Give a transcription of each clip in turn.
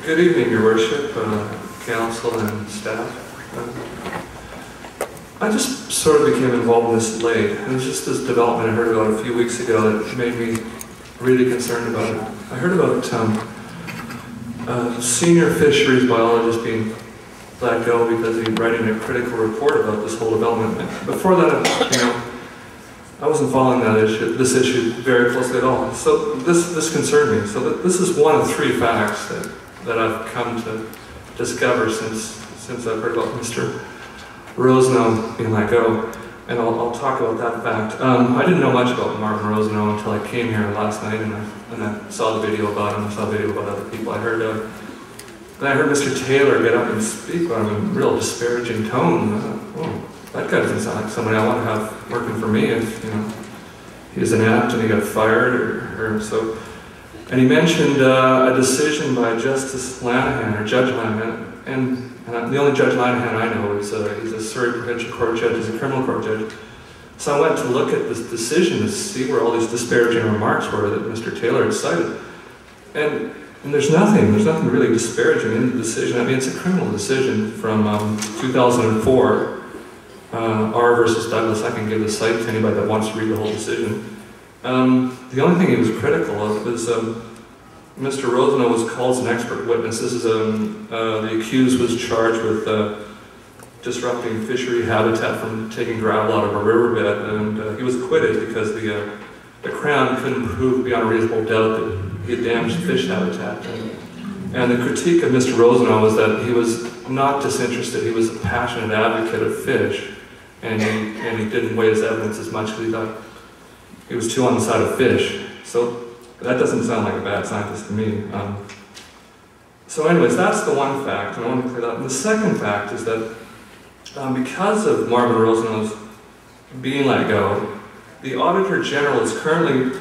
Good evening, Your Worship, council and staff. I just sort of became involved in this late. It was just this development I heard about a few weeks ago that made me really concerned about it. I heard about senior fisheries biologist being let go because he's writing a critical report about this whole development. Before that, I wasn't following this issue very closely at all. So this concerned me. So this is one of three facts that I've come to discover since I've heard about Mr. Rosenau being let go. And I'll talk about that fact. I didn't know much about Marvin Rosenau until I came here last night and I saw the video about him. I saw the video about other people. I heard Mr. Taylor get up and speak about him in a real disparaging tone. Oh, that guy doesn't sound like somebody I want to have working for me if, he's inept and he got fired or so. And he mentioned a decision by Justice Lanahan, or Judge Lanahan, and the only Judge Lanahan I know is he's a Surrey Provincial Court judge, he's a criminal court judge. So I went to look at this decision to see where all these disparaging remarks were that Mr. Taylor had cited. And there's nothing really disparaging in the decision. I mean, it's a criminal decision from 2004, R versus Douglas. I can give the cite to anybody that wants to read the whole decision. The only thing he was critical of was Mr. Rosenau was called as an expert witness. This is the accused was charged with disrupting fishery habitat from taking gravel out of a riverbed, and he was acquitted because the Crown couldn't prove beyond a reasonable doubt that he had damaged fish habitat. And the critique of Mr. Rosenau was that he was not disinterested, he was a passionate advocate of fish, and he didn't weigh his evidence as much because he thought he was too on the side of fish. So that doesn't sound like a bad scientist to me. So anyways, that's the one fact, and I want to clear that up. And the second fact is that because of Marvin Rosenau's being let go, the Auditor General is currently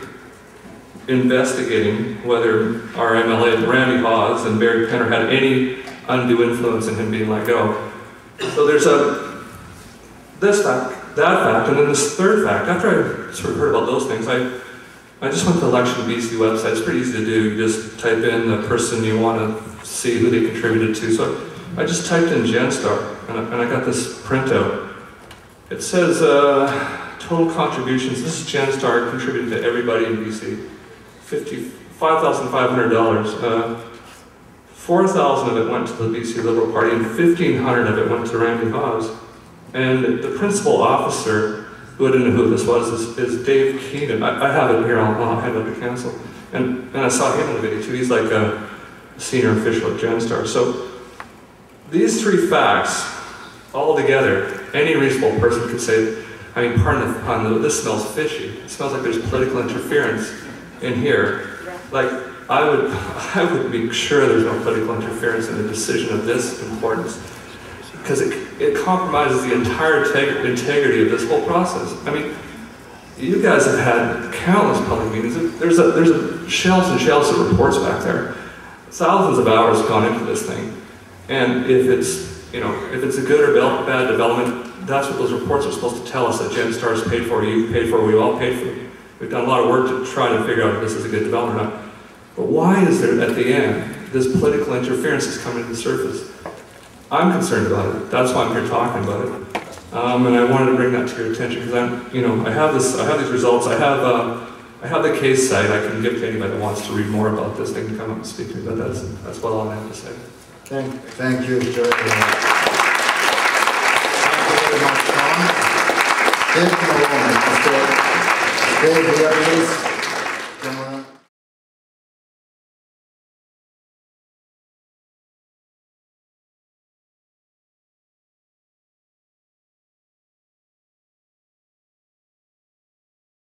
investigating whether our MLA, Randy Hawes, and Barry Penner had any undue influence in him being let go. So there's this fact, that fact, and then this third fact. After I sort of heard about those things, I just went to the Election BC website. It's pretty easy to do. You just type in the person you want to see who they contributed to. So I just typed in GenStar, and I got this printout. It says total contributions. This is GenStar contributed to everybody in BC. $5,500. 4,000 of it went to the BC Liberal Party, and 1,500 of it went to Randy Hawes. And the principal officer, who I didn't know who this was, is Dave Keenan. I have it here, I'll hand it to council. And I saw him in the video too. He's like a senior official at GenStar. So these three facts, all together, any reasonable person could say, I mean, pardon the pun, this smells fishy. It smells like there's political interference in here. Like, I would be sure there's no political interference in a decision of this importance, because it compromises the entire integrity of this whole process. I mean, you guys have had countless public meetings. There's shelves and shelves of reports back there. Thousands of hours gone into this thing. And if it's a good or bad development, that's what those reports are supposed to tell us, that GenStar is paid for, you paid for, we all paid for. We've done a lot of work to try to figure out if this is a good development or not. But why is there, at the end, this political interference is coming to the surface? I'm concerned about it. That's why I'm here talking about it. And I wanted to bring that to your attention because I have these results. I have the case site. I can give to anybody that wants to read more about this. They can come up and speak to me. But that's what all I have to say. Thank you, Joe. Thank you very much, Tom. Thank you, please.